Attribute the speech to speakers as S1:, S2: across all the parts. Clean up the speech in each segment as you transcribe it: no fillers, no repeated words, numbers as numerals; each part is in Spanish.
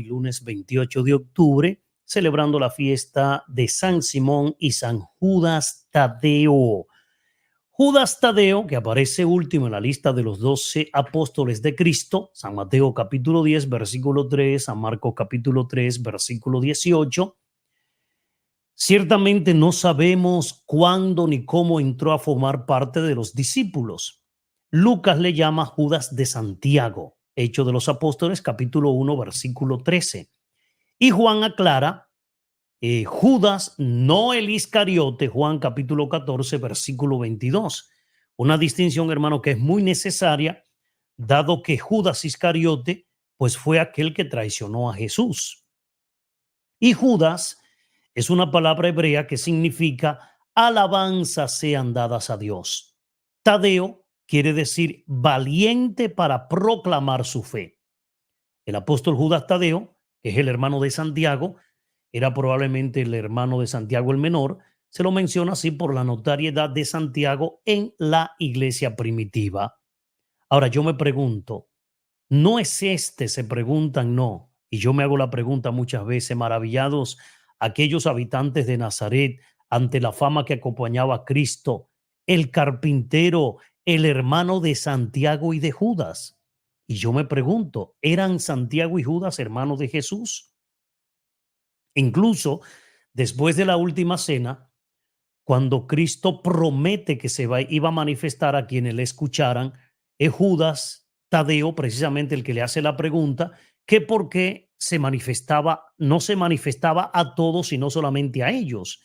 S1: lunes 28 de octubre, celebrando la fiesta de San Simón y San Judas Tadeo. Judas Tadeo, que aparece último en la lista de los 12 apóstoles de Cristo, San Mateo capítulo 10, versículo 3, San Marcos capítulo 3, versículo 18. Ciertamente no sabemos cuándo ni cómo entró a formar parte de los discípulos. Lucas le llama Judas de Santiago, Hechos de los Apóstoles, capítulo 1, versículo 13. Y Juan aclara, Judas, no el Iscariote, Juan capítulo 14, versículo 22. Una distinción, hermano, que es muy necesaria, dado que Judas Iscariote, pues fue aquel que traicionó a Jesús. Y Judas es una palabra hebrea que significa alabanzas sean dadas a Dios. Tadeo quiere decir valiente para proclamar su fe. El apóstol Judas Tadeo, que es el hermano de Santiago, era probablemente el hermano de Santiago el menor, se lo menciona así por la notariedad de Santiago en la iglesia primitiva. Ahora yo me pregunto, ¿no es este? Se preguntan, no. Y yo me hago la pregunta muchas veces, maravillados aquellos habitantes de Nazaret ante la fama que acompañaba a Cristo, el carpintero, el hermano de Santiago y de Judas. Y yo me pregunto, ¿eran Santiago y Judas hermanos de Jesús? Incluso después de la última cena, cuando Cristo promete que iba a manifestar a quienes le escucharan, es Judas Tadeo precisamente el que le hace la pregunta que por qué no se manifestaba a todos, sino solamente a ellos.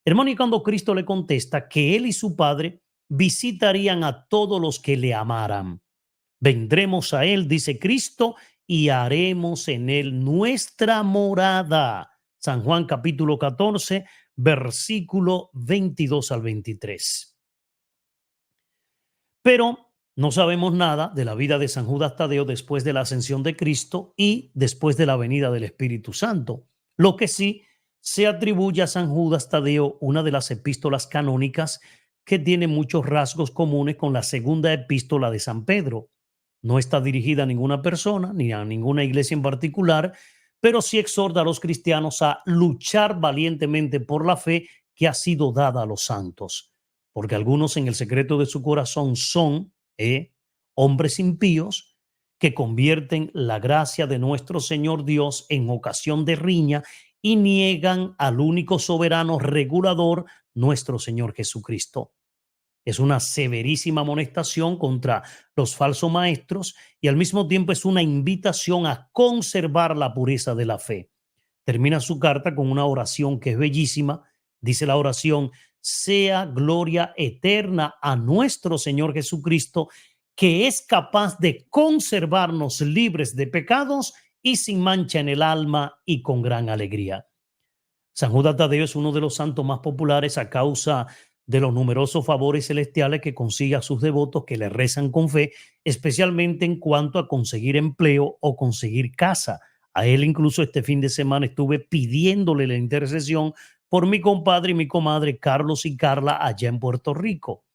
S1: Hermano, y cuando Cristo le contesta que él y su Padre visitarían a todos los que le amaran. Vendremos a él, dice Cristo, y haremos en él nuestra morada. San Juan capítulo 14, versículo 22 al 23. Pero no sabemos nada de la vida de San Judas Tadeo después de la ascensión de Cristo y después de la venida del Espíritu Santo. Lo que sí se atribuye a San Judas Tadeo una de las epístolas canónicas que tiene muchos rasgos comunes con la segunda epístola de San Pedro. No está dirigida a ninguna persona ni a ninguna iglesia en particular, pero sí exhorta a los cristianos a luchar valientemente por la fe que ha sido dada a los santos, porque algunos en el secreto de su corazón son hombres impíos que convierten la gracia de nuestro Señor Dios en ocasión de riña y niegan al único soberano regulador, nuestro Señor Jesucristo. Es una severísima amonestación contra los falsos maestros y al mismo tiempo es una invitación a conservar la pureza de la fe. Termina su carta con una oración que es bellísima. Dice la oración: sea gloria eterna a nuestro Señor Jesucristo, que es capaz de conservarnos libres de pecados y sin mancha en el alma y con gran alegría. San Judas Tadeo es uno de los santos más populares a causa de los numerosos favores celestiales que consigue a sus devotos que le rezan con fe, especialmente en cuanto a conseguir empleo o conseguir casa. A él incluso este fin de semana estuve pidiéndole la intercesión por mi compadre y mi comadre Carlos y Carla allá en Puerto Rico.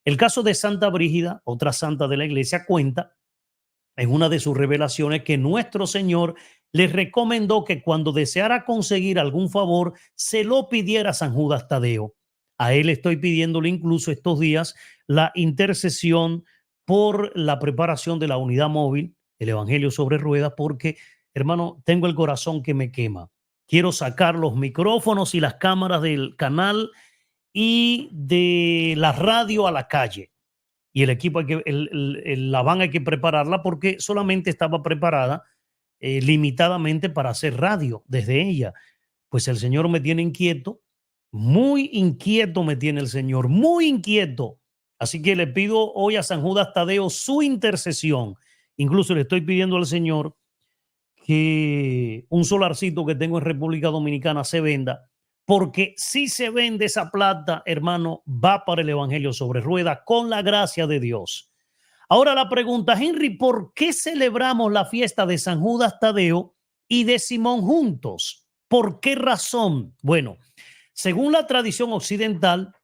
S1: El caso de Santa Brígida, otra santa de la iglesia, cuenta en una de sus revelaciones que nuestro Señor les recomendó que cuando deseara conseguir algún favor se lo pidiera a San Judas Tadeo. A él estoy pidiéndole incluso estos días la intercesión por la preparación de la unidad móvil, el Evangelio sobre Ruedas, porque, hermano, tengo el corazón que me quema. Quiero sacar los micrófonos y las cámaras del canal y de la radio a la calle. Y el equipo, la van hay que prepararla porque solamente estaba preparada limitadamente para hacer radio desde ella. Pues el Señor me tiene inquieto, muy inquieto me tiene el Señor, muy inquieto. Así que le pido hoy a San Judas Tadeo su intercesión. Incluso le estoy pidiendo al Señor que un solarcito que tengo en República Dominicana se venda, porque si se vende esa plata, hermano, va para el Evangelio sobre Ruedas con la gracia de Dios. Ahora la pregunta, Henry, ¿por qué celebramos la fiesta de San Judas Tadeo y de Simón juntos? ¿Por qué razón? Bueno, según la tradición occidental,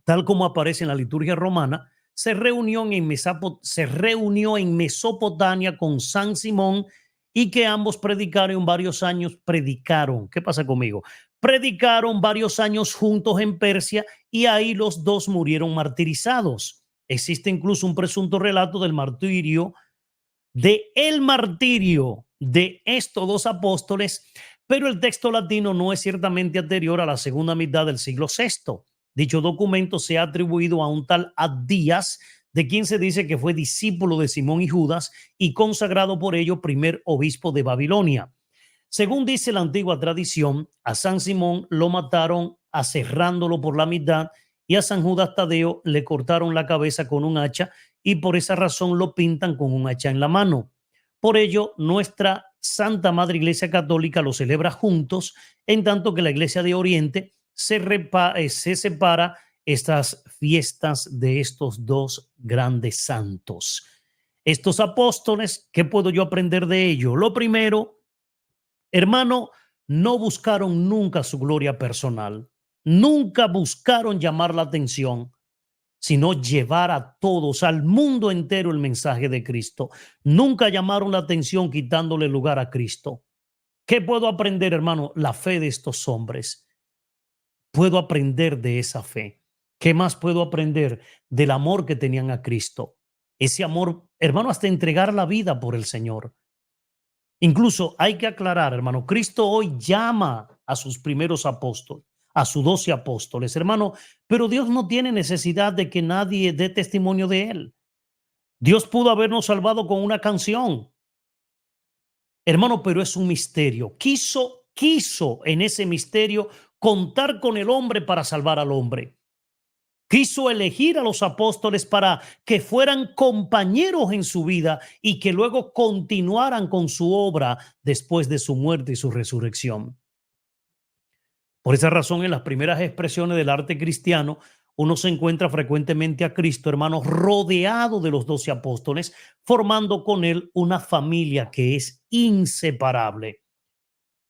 S1: tal como aparece en la liturgia romana, se reunió en Mesopotamia con San Simón y que ambos predicaron varios años, predicaron, ¿qué pasa conmigo? Predicaron varios años juntos en Persia y ahí los dos murieron martirizados. Existe incluso un presunto relato del martirio de estos dos apóstoles, pero el texto latino no es ciertamente anterior a la segunda mitad del siglo VI. Dicho documento se ha atribuido a un tal Abdías, de quien se dice que fue discípulo de Simón y Judas y consagrado por ello primer obispo de Babilonia. Según dice la antigua tradición, a San Simón lo mataron aserrándolo por la mitad y a San Judas Tadeo le cortaron la cabeza con un hacha y por esa razón lo pintan con un hacha en la mano. Por ello, nuestra Santa Madre Iglesia Católica lo celebra juntos, en tanto que la Iglesia de Oriente se separa estas fiestas de estos dos grandes santos. Estos apóstoles, ¿qué puedo yo aprender de ello? Lo primero, hermano, no buscaron nunca su gloria personal, nunca buscaron llamar la atención, sino llevar a todos, al mundo entero, el mensaje de Cristo. Nunca llamaron la atención quitándole lugar a Cristo. ¿Qué puedo aprender, hermano? La fe de estos hombres. Puedo aprender de esa fe. ¿Qué más puedo aprender? Del amor que tenían a Cristo. Ese amor, hermano, hasta entregar la vida por el Señor. Incluso hay que aclarar, hermano, Cristo hoy llama a sus primeros apóstoles, a sus 12 apóstoles, hermano, pero Dios no tiene necesidad de que nadie dé testimonio de él. Dios pudo habernos salvado con una canción, hermano, pero es un misterio. Quiso en ese misterio contar con el hombre para salvar al hombre. Quiso elegir a los apóstoles para que fueran compañeros en su vida y que luego continuaran con su obra después de su muerte y su resurrección. Por esa razón, en las primeras expresiones del arte cristiano, uno se encuentra frecuentemente a Cristo, hermano, rodeado de los 12 apóstoles, formando con él una familia que es inseparable.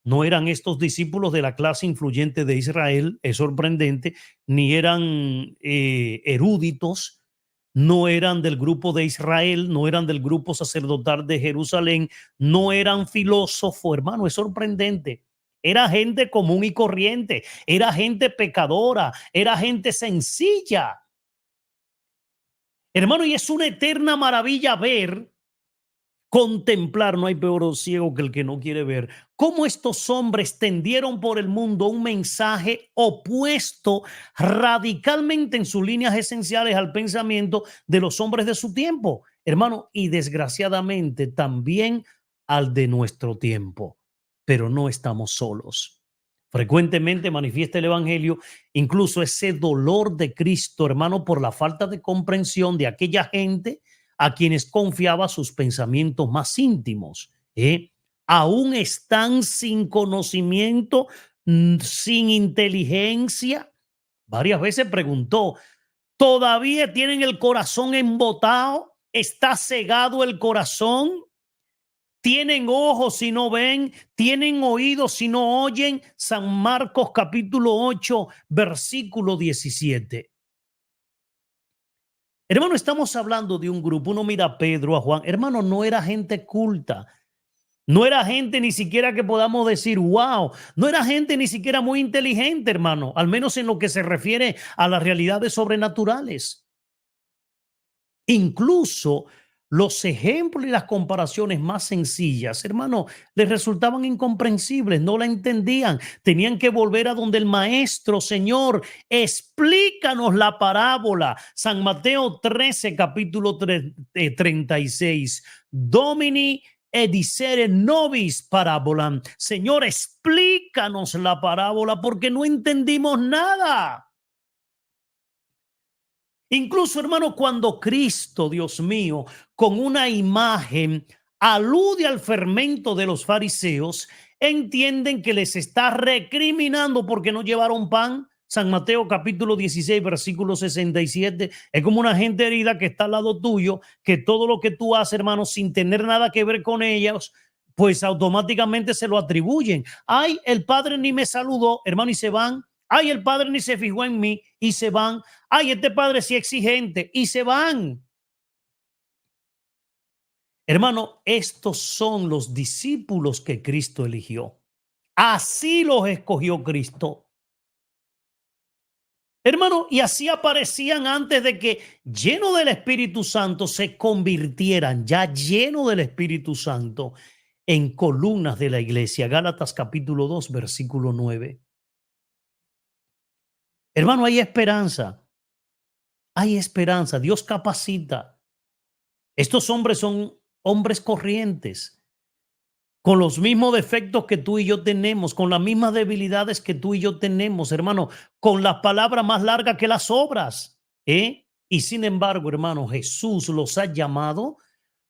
S1: No eran estos discípulos de la clase influyente de Israel, es sorprendente, ni eran eruditos, no eran del grupo de Israel, no eran del grupo sacerdotal de Jerusalén, no eran filósofos, hermano, es sorprendente. Era gente común y corriente, era gente pecadora, era gente sencilla. Hermano, y es una eterna maravilla ver, contemplar, no hay peor ciego que el que no quiere ver, cómo estos hombres tendieron por el mundo un mensaje opuesto radicalmente en sus líneas esenciales al pensamiento de los hombres de su tiempo, hermano, y desgraciadamente también al de nuestro tiempo. Pero no estamos solos. Frecuentemente manifiesta el Evangelio incluso ese dolor de Cristo, hermano, por la falta de comprensión de aquella gente a quienes confiaba sus pensamientos más íntimos. Aún están sin conocimiento, sin inteligencia. Varias veces preguntó, ¿todavía tienen el corazón embotado? ¿Está cegado el corazón? ¿Tienen ojos si no ven? ¿Tienen oídos si no oyen? San Marcos capítulo 8, versículo 17. Hermano, estamos hablando de un grupo. Uno mira a Pedro, a Juan. Hermano, no era gente culta. No era gente ni siquiera que podamos decir, wow. No era gente ni siquiera muy inteligente, hermano. Al menos en lo que se refiere a las realidades sobrenaturales. Incluso los ejemplos y las comparaciones más sencillas, hermano, les resultaban incomprensibles, no la entendían. Tenían que volver a donde el maestro, Señor, explícanos la parábola. San Mateo 13, capítulo 36. Domini edicere nobis parabolam. Señor, explícanos la parábola porque no entendimos nada. Incluso, hermano, cuando Cristo, Dios mío, con una imagen alude al fermento de los fariseos, entienden que les está recriminando porque no llevaron pan. San Mateo capítulo 16, versículo 67. Es como una gente herida que está al lado tuyo, que todo lo que tú haces, hermano, sin tener nada que ver con ellos, pues automáticamente se lo atribuyen. Ay, el padre ni me saludó, hermano, y se van. Ay, el padre ni se fijó en mí y se van. Ay, este padre sí exigente y se van. Hermano, estos son los discípulos que Cristo eligió. Así los escogió Cristo. Hermano, y así aparecían antes de que, lleno del Espíritu Santo, se convirtieran, ya lleno del Espíritu Santo, en columnas de la iglesia. Gálatas capítulo 2, versículo 9. Hermano, hay esperanza. Hay esperanza. Dios capacita. Estos hombres son hombres corrientes, con los mismos defectos que tú y yo tenemos, con las mismas debilidades que tú y yo tenemos, hermano, con las palabras más largas que las obras, ¿eh? Y sin embargo, hermano, Jesús los ha llamado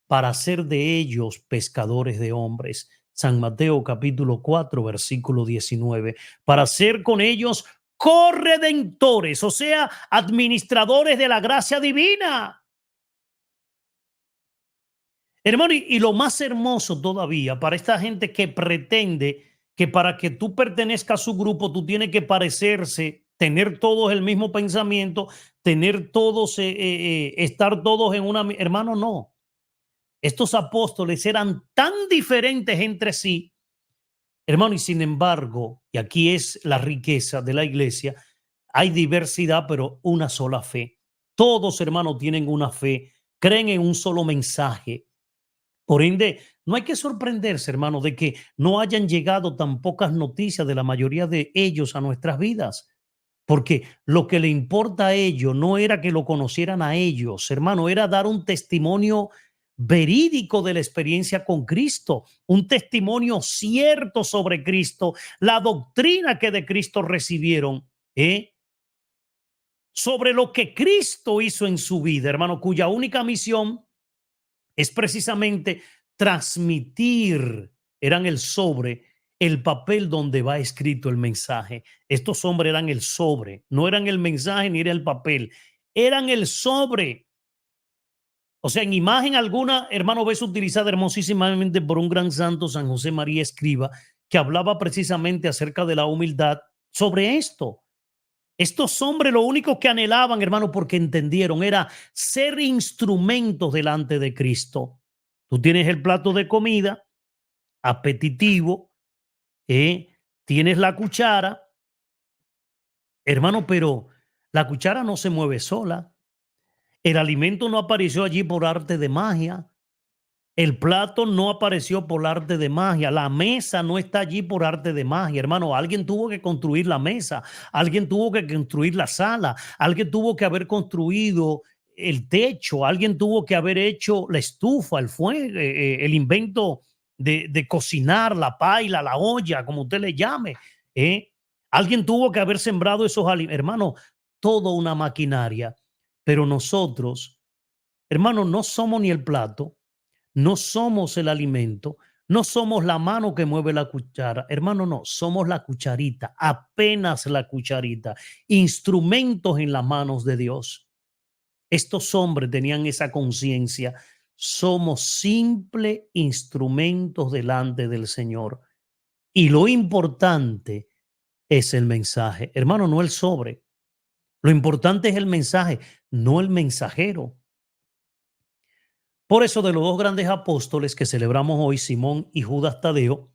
S1: para hacer de ellos pescadores de hombres. San Mateo capítulo 4, versículo 19. Para ser con ellos corredentores, o sea, administradores de la gracia divina. Hermano, y lo más hermoso todavía para esta gente que pretende que para que tú pertenezcas a su grupo, tú tienes que parecerse, tener todos el mismo pensamiento, tener todos, estar todos en una... Hermano, no. Estos apóstoles eran tan diferentes entre sí, hermano, y sin embargo, y aquí es la riqueza de la iglesia, hay diversidad, pero una sola fe. Todos, hermanos, tienen una fe, creen en un solo mensaje. Por ende, no hay que sorprenderse, hermano, de que no hayan llegado tan pocas noticias de la mayoría de ellos a nuestras vidas, porque lo que le importa a ellos no era que lo conocieran a ellos, hermano, era dar un testimonio verídico de la experiencia con Cristo, un testimonio cierto sobre Cristo, la doctrina que de Cristo recibieron, ¿eh? Sobre lo que Cristo hizo en su vida, hermano, cuya única misión es precisamente transmitir, eran el sobre, el papel donde va escrito el mensaje. Estos hombres eran el sobre, no eran el mensaje ni era el papel, eran el sobre. O sea, en imagen alguna, hermano, ves utilizada hermosísimamente por un gran santo, San José María Escriba, que hablaba precisamente acerca de la humildad sobre esto. Estos hombres lo único que anhelaban, hermano, porque entendieron, era ser instrumentos delante de Cristo. Tú tienes el plato de comida, apetitivo, ¿eh? Tienes la cuchara, hermano, pero la cuchara no se mueve sola. El alimento no apareció allí por arte de magia. El plato no apareció por arte de magia, la mesa no está allí por arte de magia, hermano. Alguien tuvo que construir la mesa, alguien tuvo que construir la sala, alguien tuvo que haber construido el techo, alguien tuvo que haber hecho la estufa, el fuego, el invento de cocinar, la paila, la olla, como usted le llame. ¿Eh? Alguien tuvo que haber sembrado esos alimentos, hermano, toda una maquinaria. Pero nosotros, hermano, no somos ni el plato, no somos el alimento, no somos la mano que mueve la cuchara, hermano, no, somos la cucharita, apenas la cucharita, instrumentos en las manos de Dios. Estos hombres tenían esa conciencia, somos simples instrumentos delante del Señor. Y lo importante es el mensaje, hermano, no el sobre. Lo importante es el mensaje, no el mensajero. Por eso de los dos grandes apóstoles que celebramos hoy, Simón y Judas Tadeo,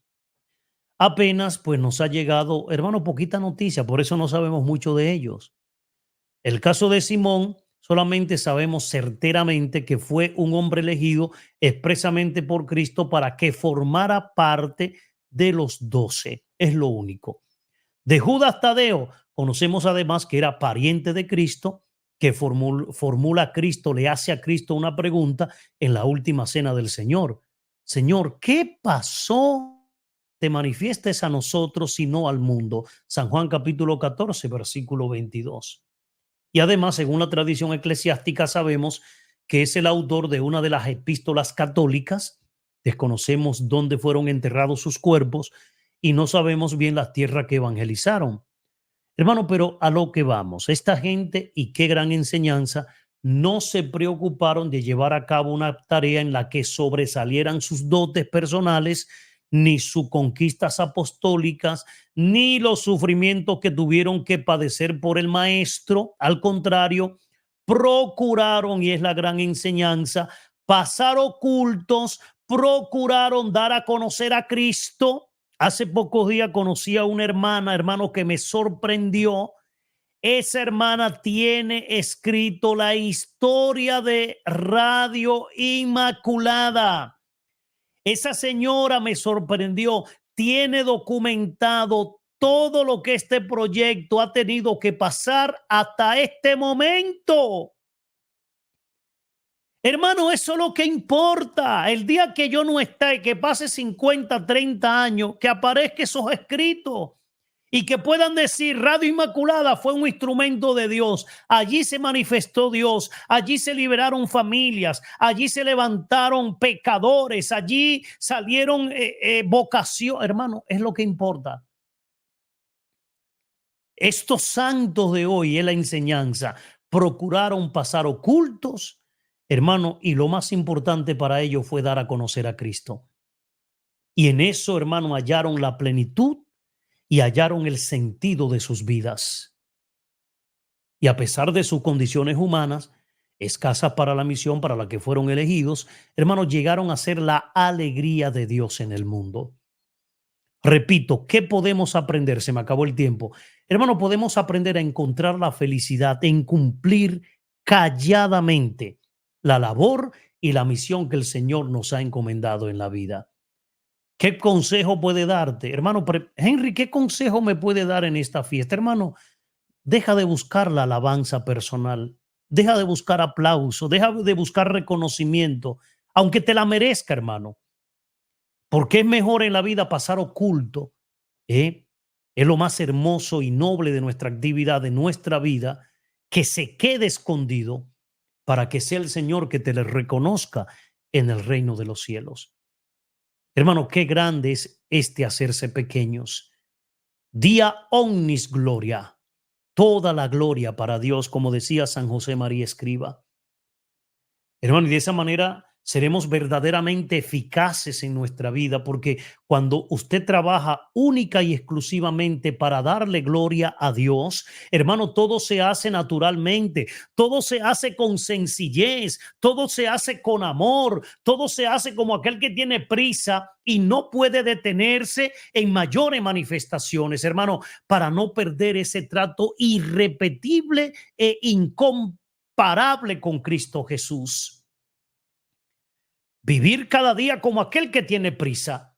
S1: apenas pues nos ha llegado, hermano, poquita noticia, por eso no sabemos mucho de ellos. El caso de Simón, solamente sabemos certeramente que fue un hombre elegido expresamente por Cristo para que formara parte de los 12. Es lo único. De Judas Tadeo, conocemos además que era pariente de Cristo, que formula a Cristo, le hace a Cristo una pregunta en la última cena del Señor. Señor, ¿qué pasó? Te manifiestes a nosotros y no al mundo. San Juan capítulo 14, versículo 22. Y además, según la tradición eclesiástica, sabemos que es el autor de una de las epístolas católicas. Desconocemos dónde fueron enterrados sus cuerpos y no sabemos bien las tierras que evangelizaron. Hermano, pero a lo que vamos, esta gente, y qué gran enseñanza, no se preocuparon de llevar a cabo una tarea en la que sobresalieran sus dotes personales, ni sus conquistas apostólicas, ni los sufrimientos que tuvieron que padecer por el maestro. Al contrario, procuraron, y es la gran enseñanza, pasar ocultos, procuraron dar a conocer a Cristo. Hace pocos días conocí a una hermana, hermano, que me sorprendió. Esa hermana tiene escrito la historia de Radio Inmaculada. Esa señora me sorprendió. Tiene documentado todo lo que este proyecto ha tenido que pasar hasta este momento. Hermano, eso es lo que importa. El día que yo no esté, que pase 50, 30 años, que aparezca esos escritos y que puedan decir, Radio Inmaculada fue un instrumento de Dios. Allí se manifestó Dios, allí se liberaron familias, allí se levantaron pecadores, allí salieron vocación. Hermano, es lo que importa. Estos santos de hoy en la enseñanza procuraron pasar ocultos, hermano, y lo más importante para ellos fue dar a conocer a Cristo. Y en eso, hermano, hallaron la plenitud y hallaron el sentido de sus vidas. Y a pesar de sus condiciones humanas, escasas para la misión para la que fueron elegidos, hermanos, llegaron a ser la alegría de Dios en el mundo. Repito, ¿qué podemos aprender? Se me acabó el tiempo. Hermano, podemos aprender a encontrar la felicidad en cumplir calladamente la labor y la misión que el Señor nos ha encomendado en la vida. ¿Qué consejo puede darte? Hermano, Henry, ¿qué consejo me puede dar en esta fiesta? Hermano, deja de buscar la alabanza personal, deja de buscar aplauso, deja de buscar reconocimiento, aunque te la merezca, hermano. Porque es mejor en la vida pasar oculto, ¿eh? Es lo más hermoso y noble de nuestra actividad, de nuestra vida, que se quede escondido para que sea el Señor que te le reconozca en el reino de los cielos. Hermano, qué grande es este hacerse pequeños. Día omnis gloria, toda la gloria para Dios, como decía San José María Escriba. Hermano, y de esa manera seremos verdaderamente eficaces en nuestra vida, porque cuando usted trabaja única y exclusivamente para darle gloria a Dios, hermano, todo se hace naturalmente, todo se hace con sencillez, todo se hace con amor, todo se hace como aquel que tiene prisa y no puede detenerse en mayores manifestaciones, hermano, para no perder ese trato irrepetible e incomparable con Cristo Jesús. Vivir cada día como aquel que tiene prisa.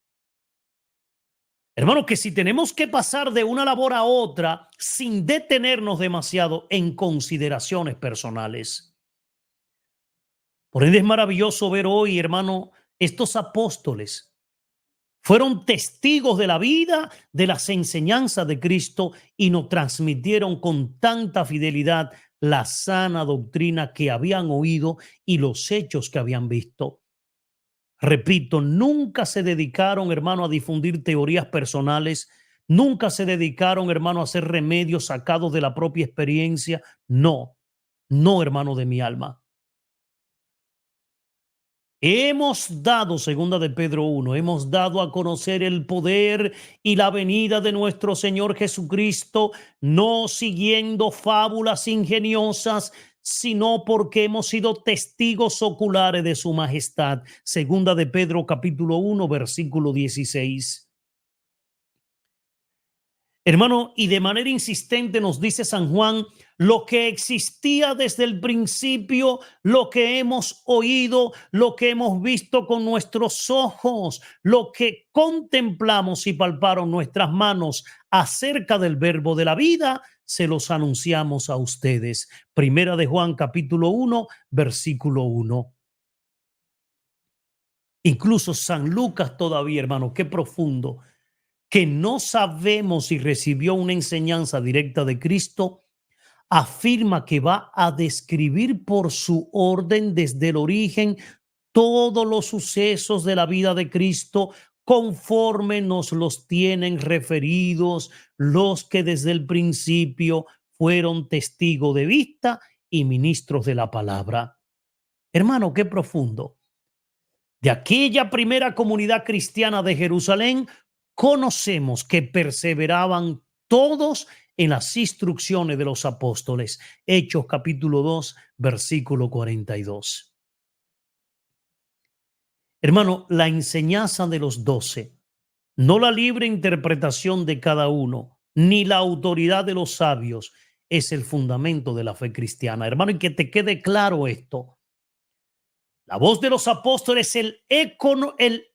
S1: Hermano, que si tenemos que pasar de una labor a otra sin detenernos demasiado en consideraciones personales. Por ende es maravilloso ver hoy, hermano, estos apóstoles fueron testigos de la vida, de las enseñanzas de Cristo y nos transmitieron con tanta fidelidad la sana doctrina que habían oído y los hechos que habían visto. Repito, nunca se dedicaron, hermano, a difundir teorías personales, nunca se dedicaron, hermano, a hacer remedios sacados de la propia experiencia. No, no, hermano de mi alma. Hemos dado, segunda de Pedro 1, hemos dado a conocer el poder y la venida de nuestro Señor Jesucristo, no siguiendo fábulas ingeniosas, sino porque hemos sido testigos oculares de su majestad. Segunda de Pedro capítulo 1, versículo 16. Hermano, y de manera insistente nos dice San Juan, lo que existía desde el principio, lo que hemos oído, lo que hemos visto con nuestros ojos, lo que contemplamos y palparon nuestras manos acerca del verbo de la vida, se los anunciamos a ustedes. Primera de Juan capítulo 1, versículo 1. Incluso San Lucas todavía, hermano, qué profundo, que no sabemos si recibió una enseñanza directa de Cristo, afirma que va a describir por su orden desde el origen todos los sucesos de la vida de Cristo conforme nos los tienen referidos los que desde el principio fueron testigos de vista y ministros de la palabra. Hermano, qué profundo. De aquella primera comunidad cristiana de Jerusalén, conocemos que perseveraban todos en las instrucciones de los apóstoles. Hechos capítulo 2, versículo 42. Hermano, la enseñanza de los 12, no la libre interpretación de cada uno, ni la autoridad de los sabios, es el fundamento de la fe cristiana. Hermano, y que te quede claro esto. La voz de los apóstoles es el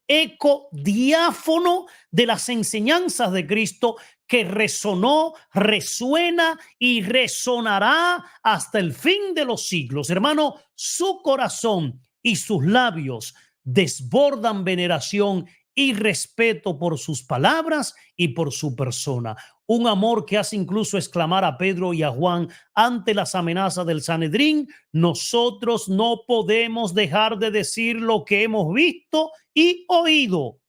S1: eco diáfono de las enseñanzas de Cristo que resonó, resuena y resonará hasta el fin de los siglos. Hermano, su corazón y sus labios desbordan veneración y respeto por sus palabras y por su persona. Un amor que hace incluso exclamar a Pedro y a Juan ante las amenazas del Sanedrín: nosotros no podemos dejar de decir lo que hemos visto y oído.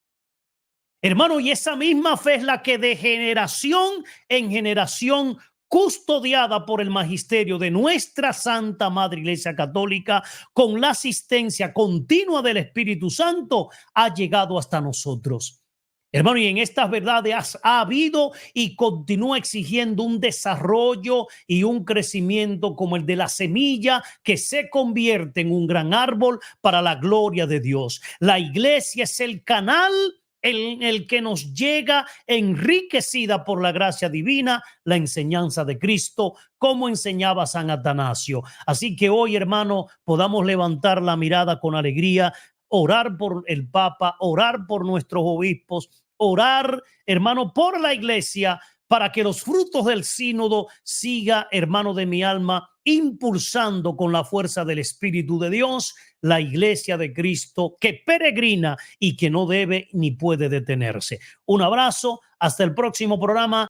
S1: Hermano, y esa misma fe es la que de generación en generación, custodiada por el magisterio de nuestra Santa Madre Iglesia Católica, con la asistencia continua del Espíritu Santo, ha llegado hasta nosotros. Hermano, y en estas verdades ha habido y continúa exigiendo un desarrollo y un crecimiento como el de la semilla que se convierte en un gran árbol para la gloria de Dios. La iglesia es el canal en el que nos llega, enriquecida por la gracia divina, la enseñanza de Cristo, como enseñaba San Atanasio. Así que hoy, hermano, podamos levantar la mirada con alegría, orar por el Papa, orar por nuestros obispos, orar, hermano, por la iglesia, para que los frutos del sínodo siga, hermano de mi alma, impulsando con la fuerza del Espíritu de Dios la iglesia de Cristo, que peregrina y que no debe ni puede detenerse. Un abrazo, hasta el próximo programa.